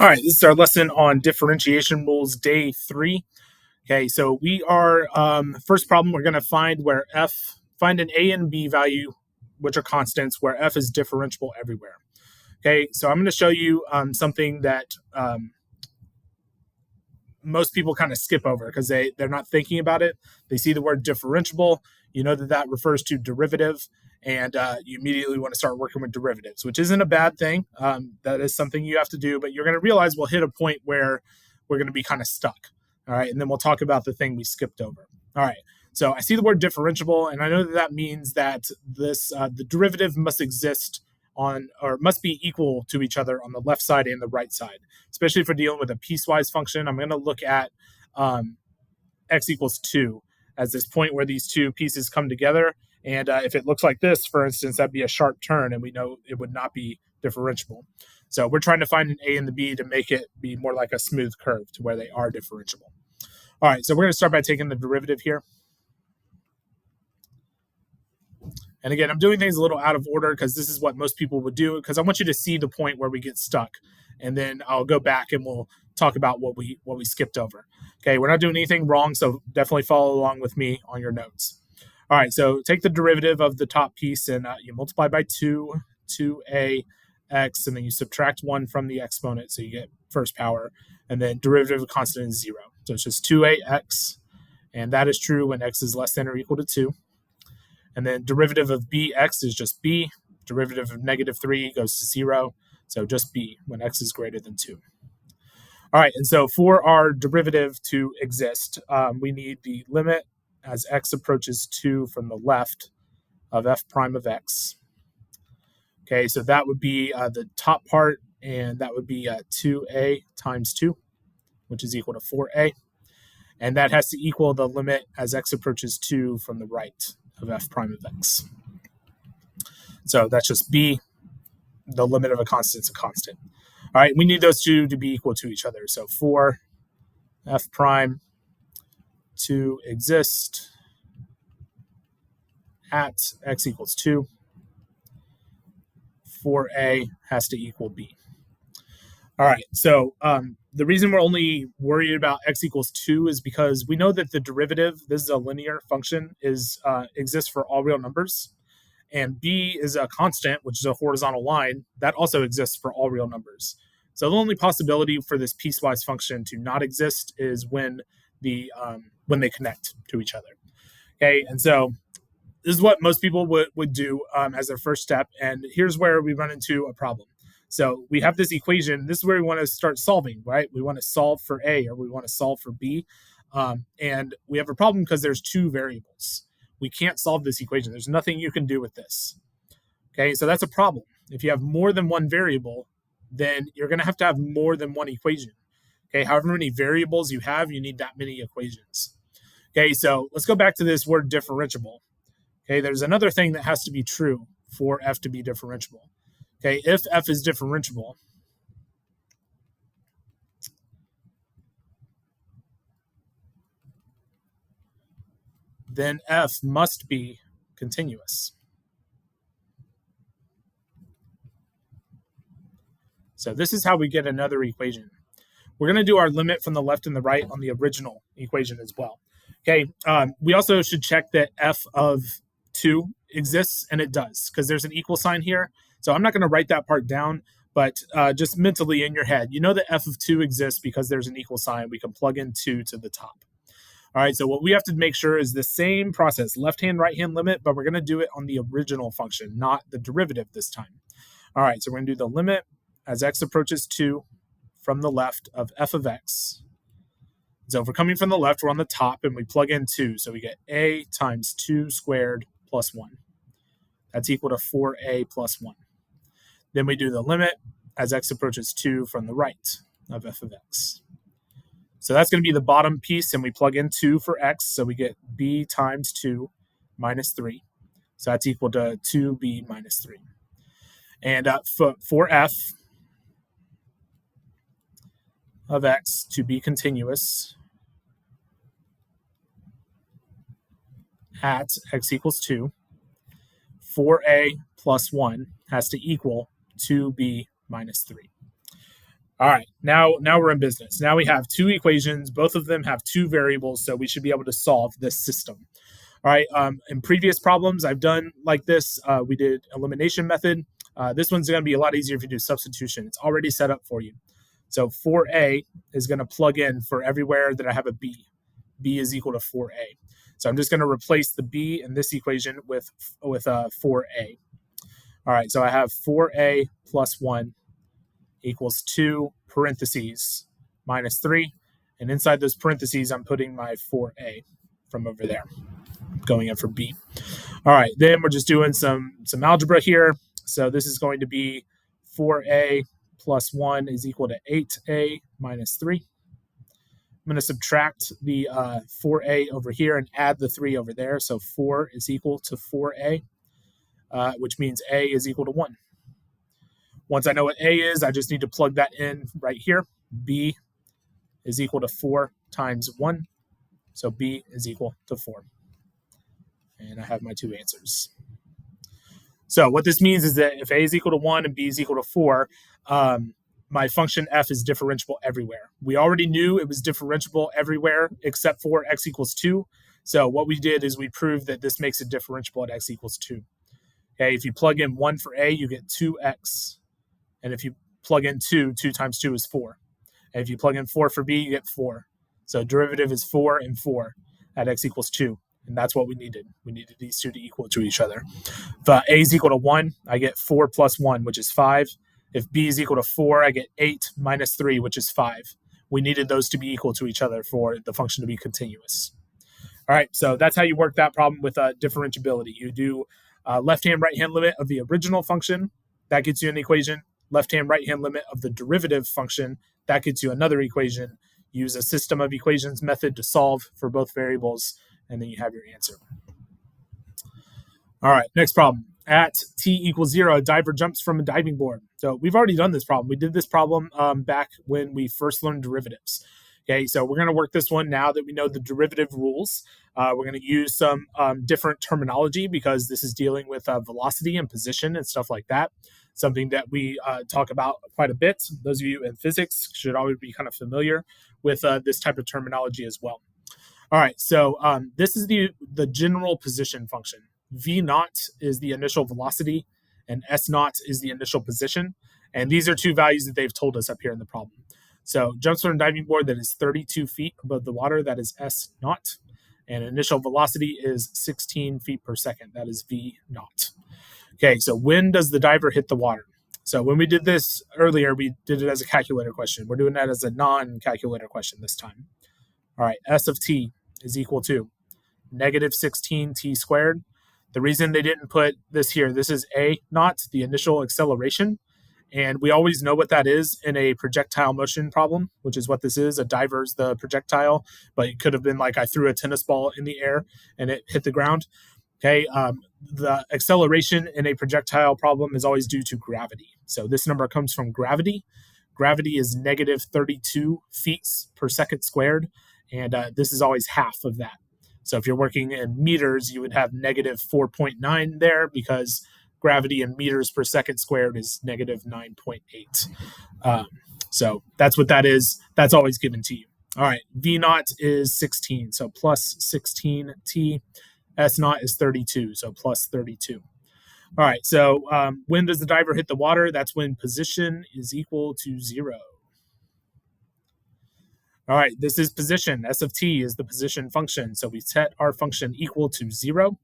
All right, this is our lesson on differentiation rules, day 3. Okay, so we are first problem. We're going to find find an a and b value, which are constants, where f is differentiable everywhere. Okay, so I'm going to show you something that most people kind of skip over because they're not thinking about it. They see the word differentiable. You know that refers to derivative, and you immediately want to start working with derivatives, which isn't a bad thing. That is something you have to do, but you're going to realize we'll hit a point where we're going to be kind of stuck. All right, and then we'll talk about the thing we skipped over. All right, so I see the word differentiable, and I know that means that the derivative must exist on, or must be equal to each other on the left side and the right side. Especially if we're dealing with a piecewise function, I'm going to look at x equals 2 as this point where these two pieces come together. And if it looks like this, for instance, that'd be a sharp turn, and we know it would not be differentiable. So we're trying to find an a and the b to make it be more like a smooth curve to where they are differentiable. All right, so we're going to start by taking the derivative here. And again, I'm doing things a little out of order because this is what most people would do, because I want you to see the point where we get stuck. And then I'll go back and we'll talk about what we skipped over. Okay, we're not doing anything wrong, so definitely follow along with me on your notes. All right, so take the derivative of the top piece and you multiply by 2a x, and then you subtract 1 from the exponent, so you get first power. And then derivative of constant is 0. So it's just 2ax, and that is true when x is less than or equal to 2. And then derivative of bx is just b. Derivative of -3 goes to 0. So just b when x is greater than 2. All right, and so for our derivative to exist, we need the limit as x approaches 2 from the left of f prime of x. Okay, so that would be the top part, and that would be 2a times 2, which is equal to 4a. And that has to equal the limit as x approaches 2 from the right of f prime of x. So that's just b. The limit of a constant is a constant. All right, we need those two to be equal to each other. So for f prime to exist at x equals 2, 4a has to equal b. All right, so the reason we're only worried about x equals 2 is because we know that the derivative, this is a linear function, exists for all real numbers. And b is a constant, which is a horizontal line, that also exists for all real numbers. So the only possibility for this piecewise function to not exist is when they connect to each other. Okay, and so this is what most people would do as their first step. And here's where we run into a problem. So we have this equation. This is where we want to start solving, right? We want to solve for a, or we want to solve for b. And we have a problem because there's two variables. We can't solve this equation. There's nothing you can do with this. Okay, so that's a problem. If you have more than one variable, then you're going to have more than one equation. Okay, however many variables you have, you need that many equations. Okay, so let's go back to this word differentiable. Okay, there's another thing that has to be true for f to be differentiable. Okay, if f is differentiable, then f must be continuous. So this is how we get another equation. We're going to do our limit from the left and the right on the original equation as well. Okay, we also should check that f of 2 exists, and it does, because there's an equal sign here. So I'm not going to write that part down, but just mentally in your head, you know that f of 2 exists because there's an equal sign. We can plug in 2 to the top. All right, so what we have to make sure is the same process, left-hand, right-hand limit, but we're going to do it on the original function, not the derivative this time. All right, so we're going to do the limit as x approaches 2 from the left of f of x. So if we're coming from the left, we're on the top, and we plug in 2. So we get a times 2 squared plus 1. That's equal to 4a plus 1. Then we do the limit as x approaches 2 from the right of f of x. So that's going to be the bottom piece, and we plug in 2 for x, so we get b times 2 minus 3. So that's equal to 2b minus 3. And for f of x to be continuous at x equals 2, 4a plus 1 has to equal 2b minus 3. All right, now we're in business. Now we have two equations. Both of them have two variables, so we should be able to solve this system. All right. In previous problems I've done like this, we did elimination method. This one's going to be a lot easier if you do substitution. It's already set up for you. So 4a is going to plug in for everywhere that I have a b. B is equal to 4a. So I'm just going to replace the b in this equation with 4a. All right, so I have 4a plus 1 equals 2 parentheses minus 3. And inside those parentheses, I'm putting my 4a from over there, going in for b. All right, then we're just doing some algebra here. So this is going to be 4a plus 1 is equal to 8a minus 3. I'm going to subtract the 4a over here and add the 3 over there. So 4 is equal to 4a, which means a is equal to 1. Once I know what a is, I just need to plug that in right here. B is equal to 4 times 1. So b is equal to 4. And I have my two answers. So what this means is that if a is equal to 1 and b is equal to 4, my function f is differentiable everywhere. We already knew it was differentiable everywhere except for x equals 2. So what we did is we proved that this makes it differentiable at x equals 2. Okay, if you plug in 1 for a, you get 2x. And if you plug in 2, 2 times 2 is 4. And if you plug in 4 for b, you get 4. So derivative is 4 and 4 at x equals 2. And that's what we needed. We needed these two to equal to each other. If a is equal to 1, I get 4 plus 1, which is 5. If b is equal to 4, I get 8 minus 3, which is 5. We needed those to be equal to each other for the function to be continuous. All right, so that's how you work that problem with differentiability. You do left-hand, right-hand limit of the original function. That gets you an equation. Left-hand, right-hand limit of the derivative function. That gets you another equation. Use a system of equations method to solve for both variables, and then you have your answer. All right, next problem. At t equals 0, a diver jumps from a diving board. So we've already done this problem. We did this problem back when we first learned derivatives. Okay, so we're going to work this one now that we know the derivative rules. We're going to use some different terminology because this is dealing with velocity and position and stuff like that. Something that we talk about quite a bit. Those of you in physics should always be kind of familiar with this type of terminology as well. All right, so this is the general position function. V naught is the initial velocity, and S naught is the initial position. And these are two values that they've told us up here in the problem. So jumps from a diving board that is 32 feet above the water, that is S naught. And initial velocity is 16 feet per second, that is V naught. Okay, so when does the diver hit the water? So when we did this earlier, we did it as a calculator question. We're doing that as a non-calculator question this time. All right, S of t is equal to negative 16t squared. The reason they didn't put this here, this is a naught, the initial acceleration. And we always know what that is in a projectile motion problem, which is what this is. A diver's the projectile, but it could have been like I threw a tennis ball in the air and it hit the ground. Okay, the acceleration in a projectile problem is always due to gravity. So this number comes from gravity. Gravity is negative 32 feet per second squared, and this is always half of that. So if you're working in meters, you would have negative 4.9 there because gravity in meters per second squared is negative 9.8. So that's what that is. That's always given to you. All right, V naught is 16, so plus 16t. S naught is 32, so plus 32. All right, so when does the diver hit the water? That's when position is equal to 0. All right, this is position. S of t is the position function. So we set our function equal to 0,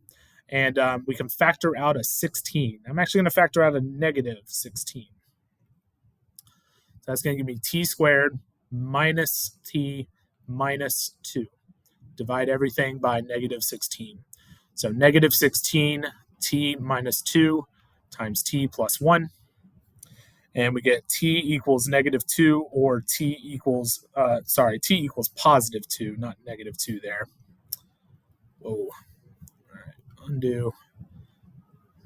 and we can factor out a 16. I'm actually going to factor out a negative 16. So that's going to give me t squared minus t minus 2. Divide everything by negative 16. So negative 16 t minus 2 times t plus 1. And we get t equals negative 2, or t equals positive 2, not negative 2 there. Whoa. All right, undo.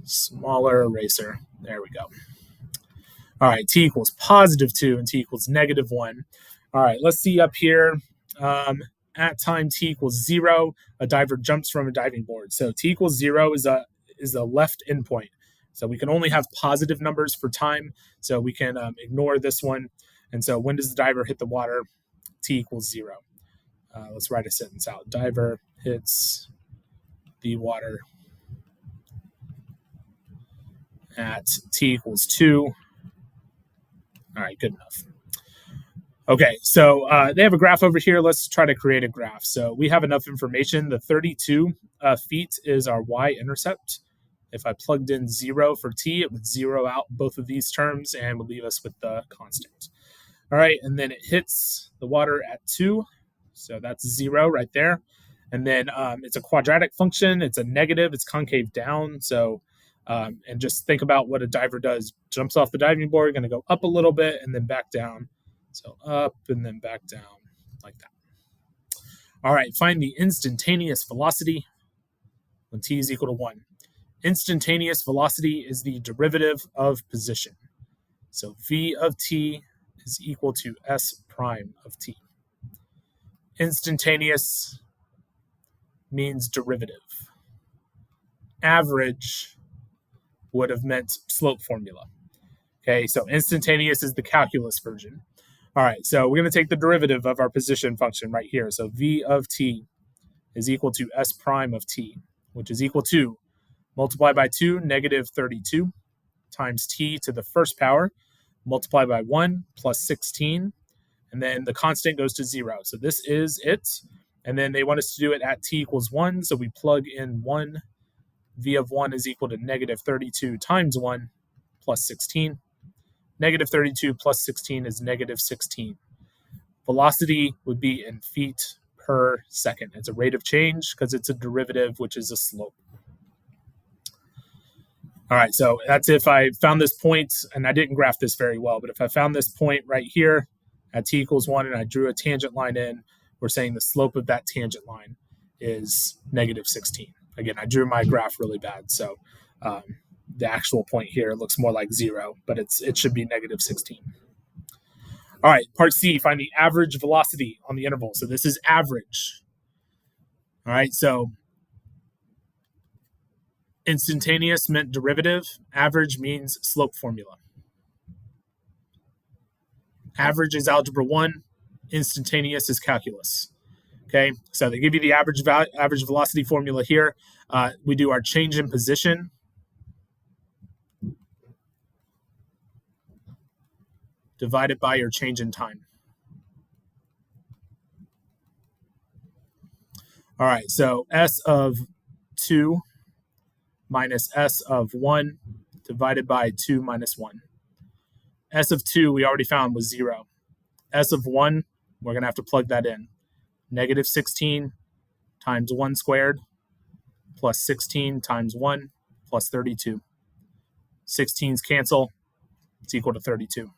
Smaller eraser. There we go. All right, t equals positive 2 and t equals negative 1. All right, let's see up here. At time t equals 0, a diver jumps from a diving board. So t equals 0 is a left endpoint. So we can only have positive numbers for time. So we can ignore this one. And so when does the diver hit the water? T equals 0. Let's write a sentence out. Diver hits the water at T equals 2. All right, good enough. Okay, so they have a graph over here. Let's try to create a graph. So we have enough information. The 32 feet is our y-intercept. If I plugged in 0 for t, it would zero out both of these terms and would leave us with the constant. All right, and then it hits the water at 2. So that's 0 right there. And then it's a quadratic function. It's a negative. It's concave down. So, and just think about what a diver does. Jumps off the diving board, going to go up a little bit and then back down. So up and then back down like that. All right, find the instantaneous velocity when t is equal to 1. Instantaneous velocity is the derivative of position. So v of t is equal to s prime of t. Instantaneous means derivative. Average would have meant slope formula. Okay, so instantaneous is the calculus version. All right, so we're going to take the derivative of our position function right here. So v of t is equal to s prime of t, which is equal to, multiply by 2, negative 32, times t to the first power, multiply by 1, plus 16, and then the constant goes to 0. So this is it. And then they want us to do it at t equals 1, so we plug in 1. V of 1 is equal to negative 32 times 1 plus 16. Negative 32 plus 16 is negative 16. Velocity would be in feet per second. It's a rate of change because it's a derivative, which is a slope. All right, so that's if I found this point, and I didn't graph this very well, but if I found this point right here at t equals 1 and I drew a tangent line in, we're saying the slope of that tangent line is negative 16. Again, I drew my graph really bad, so the actual point here looks more like 0, but it should be negative 16. All right, part C, find the average velocity on the interval. So this is average. All right, so instantaneous meant derivative. Average means slope formula. Average is algebra 1. Instantaneous is calculus. Okay, so they give you the average velocity formula here. We do our change in position. Divided by your change in time. All right, so s of 2 minus s of 1 divided by 2 minus 1. S of 2 we already found was 0. S of 1, we're going to have to plug that in. Negative 16 times 1 squared plus 16 times 1 plus 32. 16s cancel. It's equal to 32.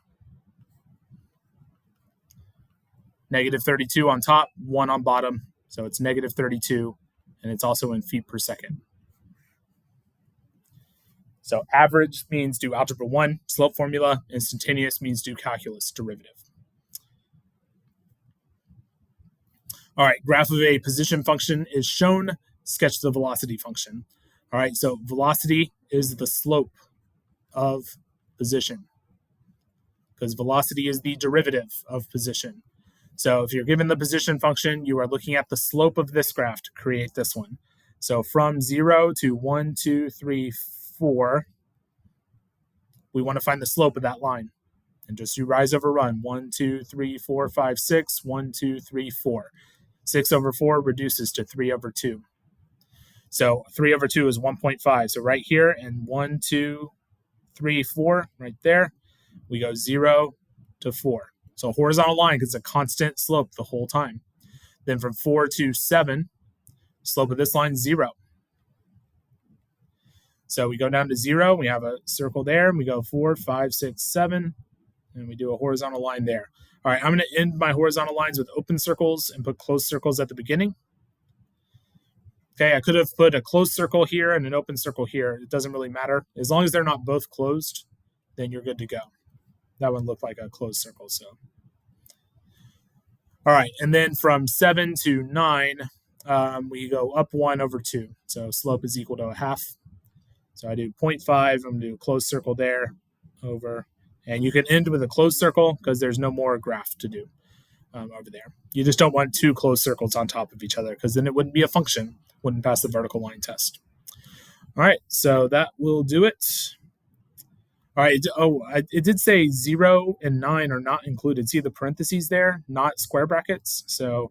Negative 32 on top, 1 on bottom. So it's negative 32, and it's also in feet per second. So average means do algebra 1, slope formula. Instantaneous means do calculus, derivative. All right, graph of a position function is shown. Sketch the velocity function. All right, so velocity is the slope of position because velocity is the derivative of position. So if you're given the position function, you are looking at the slope of this graph to create this one. So from 0 to 1, 2, 3, 4, we want to find the slope of that line. And just do rise over run. 1, 2, 3, 4, 5, 6. 1, 2, 3, 4. 6 over 4 reduces to 3 over 2. So 3 over 2 is 1.5. So right here, and 1, 2, 3, 4, right there, we go 0 to 4. So a horizontal line because it's a constant slope the whole time. Then from 4 to 7, slope of this line is 0. So we go down to 0. We have a circle there. And we go 4, 5, 6, 7. And we do a horizontal line there. All right, I'm going to end my horizontal lines with open circles and put closed circles at the beginning. Okay, I could have put a closed circle here and an open circle here. It doesn't really matter. As long as they're not both closed, then you're good to go. That one looked like a closed circle. So, all right, and then from 7 to 9, we go up 1 over 2. So slope is equal to a half. So I do 0.5. I'm going to do a closed circle there, over, And you can end with a closed circle because there's no more graph to do over there. You just don't want two closed circles on top of each other because then it wouldn't be a function, wouldn't pass the vertical line test. All right, so that will do it. All right, it did say 0 and 9 are not included. See the parentheses there, not square brackets? So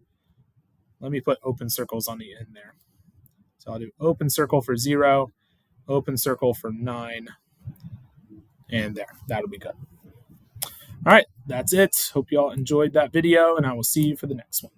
let me put open circles on the end there. So I'll do open circle for 0, open circle for 9, and there. That'll be good. All right, that's it. Hope you all enjoyed that video, and I will see you for the next one.